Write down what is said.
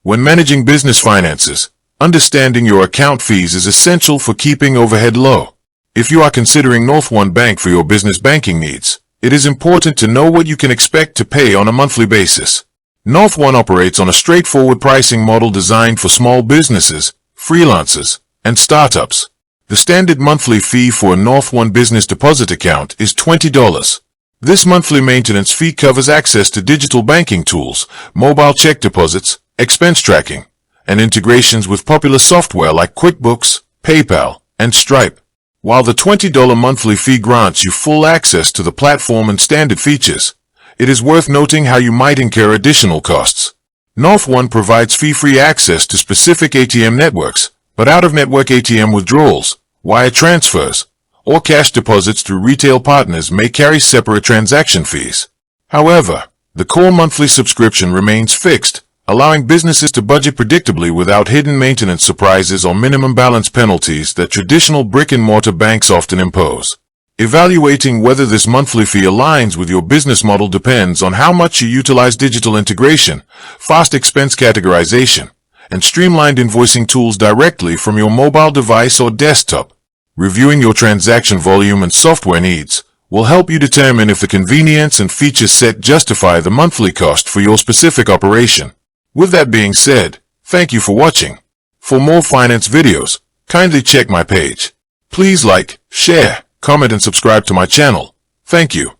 When managing business finances, understanding your account fees is essential for keeping overhead low. If you are considering NorthOne Bank for your business banking needs, it is important to know what you can expect to pay on a monthly basis. NorthOne operates on a straightforward pricing model designed for small businesses, freelancers, and startups. The standard monthly fee for a NorthOne business deposit account is $20. This monthly maintenance fee covers access to digital banking tools, mobile check deposits, expense tracking, and integrations with popular software like QuickBooks, PayPal, and Stripe. While the $20 monthly fee grants you full access to the platform and standard features, it is worth noting how you might incur additional costs. NorthOne provides fee-free access to specific ATM networks, but out-of-network ATM withdrawals, wire transfers, or cash deposits through retail partners may carry separate transaction fees. However, the core monthly subscription remains fixed, allowing businesses to budget predictably without hidden maintenance surprises or minimum balance penalties that traditional brick-and-mortar banks often impose. Evaluating whether this monthly fee aligns with your business model depends on how much you utilize digital integration, fast expense categorization, and streamlined invoicing tools directly from your mobile device or desktop. Reviewing your transaction volume and software needs will help you determine if the convenience and feature set justify the monthly cost for your specific operation. With that being said, thank you for watching. For more finance videos, kindly check my page. Please like, share, comment and subscribe to my channel. Thank you.